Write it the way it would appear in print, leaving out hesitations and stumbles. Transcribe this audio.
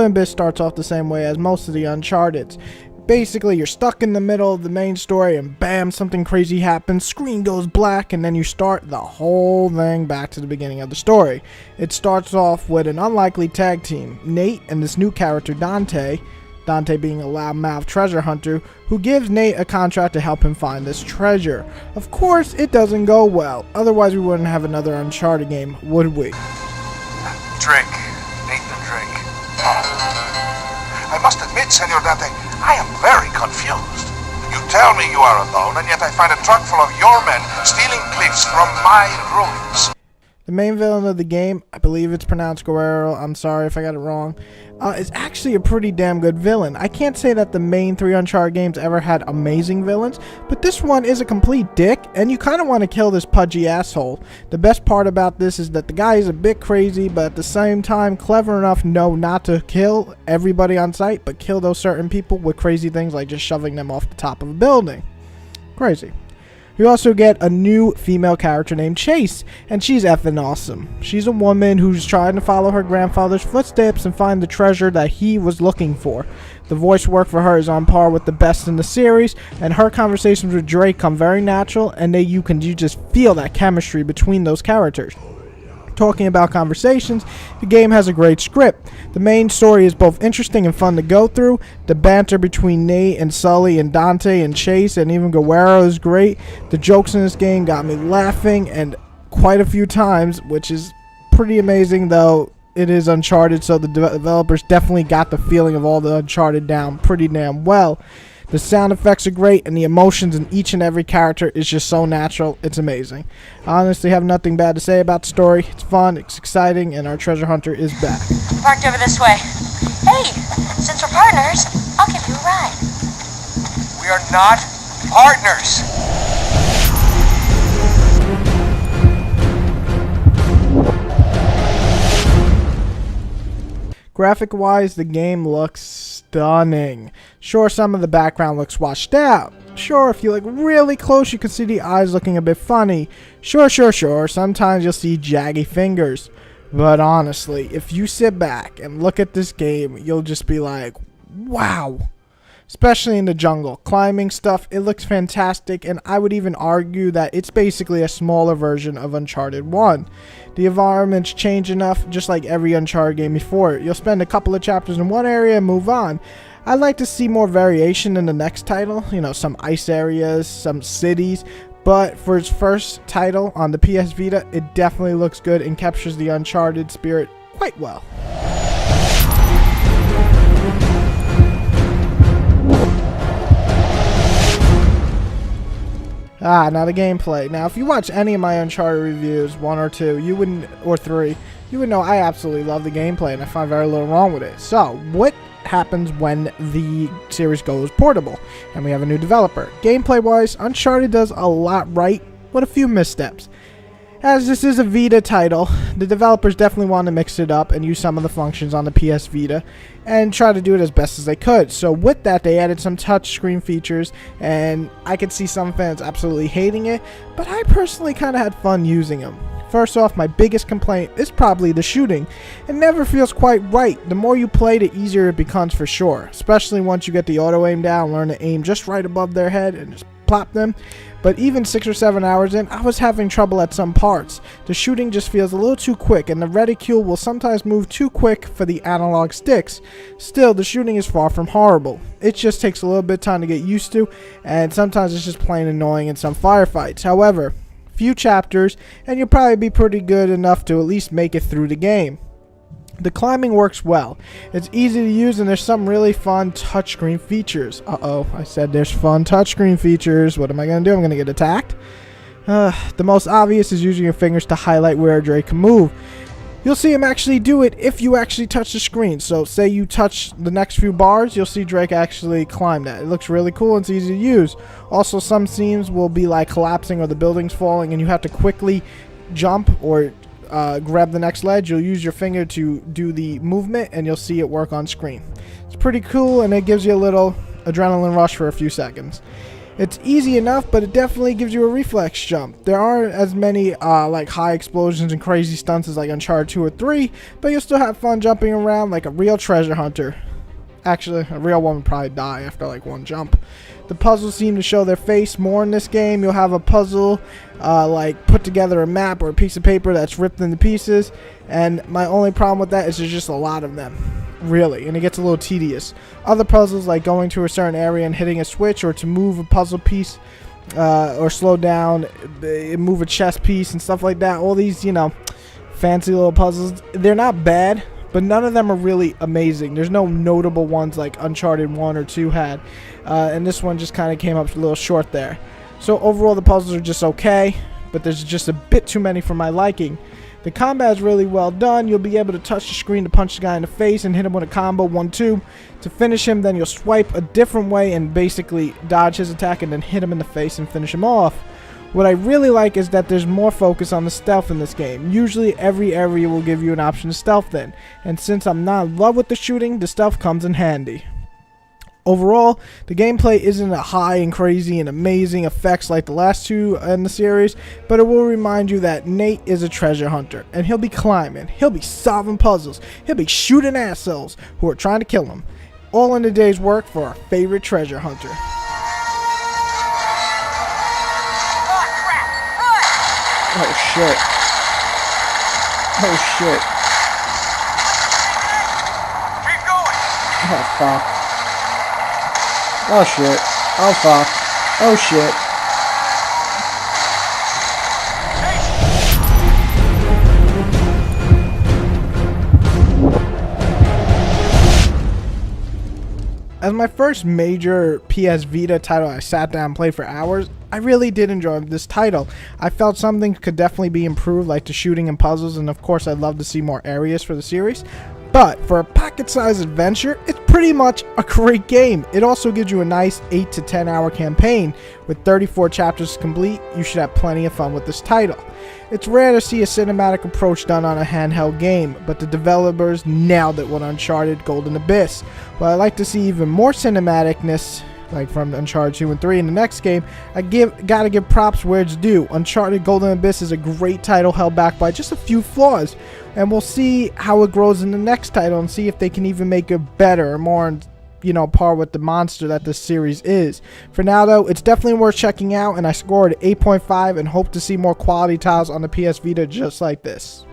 Limit Bit starts off the same way as most of the Uncharted. Basically, you're stuck in the middle of the main story and bam, something crazy happens, screen goes black, and then you start the whole thing back to the beginning of the story. It starts off with an unlikely tag team, Nate and this new character Dante being a loudmouth treasure hunter, who gives Nate a contract to help him find this treasure. Of course, it doesn't go well, otherwise we wouldn't have another Uncharted game, would we? Drink. Nathan, drink. I must admit, Senor Dante, I am very confused. You tell me you are alone, and yet I find a truck full of your men stealing cliffs from my ruins. The main villain of the game, I believe it's pronounced Guerrero, I'm sorry if I got it wrong, is actually a pretty damn good villain. I can't say that the main 3 Uncharted games ever had amazing villains, but this one is a complete dick, and you kind of want to kill this pudgy asshole. The best part about this is that the guy is a bit crazy, but at the same time clever enough not to kill everybody on sight, but kill those certain people with crazy things like just shoving them off the top of a building. Crazy. You also get a new female character named Chase, and she's effing awesome. She's a woman who's trying to follow her grandfather's footsteps and find the treasure that he was looking for. The voice work for her is on par with the best in the series, and her conversations with Drake come very natural, and you just feel that chemistry between those characters. Talking about conversations, the game has a great script. The main story is both interesting and fun to go through. The banter between Nate and Sully and Dante and Chase and even Guerrero is great. The jokes in this game got me laughing and quite a few times, which is pretty amazing, though it is Uncharted, so the developers definitely got the feeling of all the Uncharted down pretty damn well. The sound effects are great, and the emotions in each and every character is just so natural. It's amazing. I honestly have nothing bad to say about the story. It's fun, it's exciting, and our treasure hunter is back. Parked over this way. Hey, since we're partners, I'll give you a ride. We are not partners. Graphic-wise, the game looks stunning. Sure, some of the background looks washed out. Sure, if you look really close, you can see the eyes looking a bit funny. Sure, sometimes you'll see jaggy fingers. But honestly, if you sit back and look at this game, you'll just be like, wow. Especially in the jungle. Climbing stuff, it looks fantastic, and I would even argue that it's basically a smaller version of Uncharted 1. The environments change enough, just like every Uncharted game before it. You'll spend a couple of chapters in one area and move on. I'd like to see more variation in the next title, some ice areas, some cities, but for its first title on the PS Vita, it definitely looks good and captures the Uncharted spirit quite well. Now the gameplay. Now, if you watch any of my Uncharted reviews, 1 or 2, or 3, you would know I absolutely love the gameplay, and I find very little wrong with it. So, what happens when the series goes portable, and we have a new developer? Gameplay-wise, Uncharted does a lot right, with a few missteps. As this is a Vita title, the developers definitely want to mix it up and use some of the functions on the PS Vita and try to do it as best as they could. So with that, they added some touchscreen features, and I could see some fans absolutely hating it, but I personally kind of had fun using them. First off, my biggest complaint is probably the shooting. It never feels quite right. The more you play, the easier it becomes for sure, especially once you get the auto aim down, learn to aim just right above their head and just plop them. But even 6 or 7 hours in, I was having trouble at some parts. The shooting just feels a little too quick, and the reticule will sometimes move too quick for the analog sticks. Still, the shooting is far from horrible. It just takes a little bit of time to get used to, and sometimes it's just plain annoying in some firefights. However, few chapters, and you'll probably be pretty good enough to at least make it through the game. The climbing works well. It's easy to use, and there's some really fun touchscreen features. I said there's fun touchscreen features. What am I going to do? I'm going to get attacked? The most obvious is using your fingers to highlight where Drake can move. You'll see him actually do it if you actually touch the screen. So say you touch the next few bars, you'll see Drake actually climb that. It looks really cool and it's easy to use. Also, some scenes will be like collapsing or the building's falling, and you have to quickly jump or grab the next ledge. You'll use your finger to do the movement, and you'll see it work on screen. It's pretty cool, and it gives you a little adrenaline rush for a few seconds. It's easy enough, but it definitely gives you a reflex jump. There aren't as many like high explosions and crazy stunts as like Uncharted 2 or 3, but you'll still have fun jumping around like a real treasure hunter. Actually, a real one would probably die after like one jump. The puzzles seem to show their face more in this game. You'll have a puzzle like put together a map or a piece of paper that's ripped into pieces, and my only problem with that is there's just a lot of them, really, and it gets a little tedious. Other puzzles like going to a certain area and hitting a switch, or to move a puzzle piece or slow down, move a chess piece and stuff like that, all these, you know, fancy little puzzles, they're not bad, but none of them are really amazing. There's no notable ones like Uncharted 1 or 2 had, and this one just kind of came up a little short there. So overall the puzzles are just okay, but there's just a bit too many for my liking. The combat is really well done. You'll be able to touch the screen to punch the guy in the face and hit him with a combo 1-2. To finish him, then you'll swipe a different way and basically dodge his attack and then hit him in the face and finish him off. What I really like is that there's more focus on the stealth in this game. Usually every area will give you an option to stealth in, and since I'm not in love with the shooting, the stealth comes in handy. Overall, the gameplay isn't a high and crazy and amazing effects like the last two in the series, but it will remind you that Nate is a treasure hunter, and he'll be climbing, he'll be solving puzzles, he'll be shooting assholes who are trying to kill him, all in a day's work for our favorite treasure hunter. Oh shit. Oh shit. Keep going! Oh fuck. Oh shit. Oh fuck. Oh shit. As my first major PS Vita title I sat down and played for hours, I really did enjoy this title. I felt something could definitely be improved, like the shooting and puzzles, and of course I'd love to see more areas for the series. But for a pocket-sized adventure, it's pretty much a great game. It also gives you a nice 8 to 10 hour campaign. With 34 chapters complete, you should have plenty of fun with this title. It's rare to see a cinematic approach done on a handheld game, but the developers nailed it with Uncharted Golden Abyss. While I like to see even more cinematicness, like from Uncharted 2 and 3 in the next game, I gotta give props where it's due. Uncharted Golden Abyss is a great title held back by just a few flaws, and we'll see how it grows in the next title and see if they can even make it better or more, you know, par with the monster that this series is. For now though, it's definitely worth checking out, and I scored 8.5 and hope to see more quality titles on the PS Vita just like this.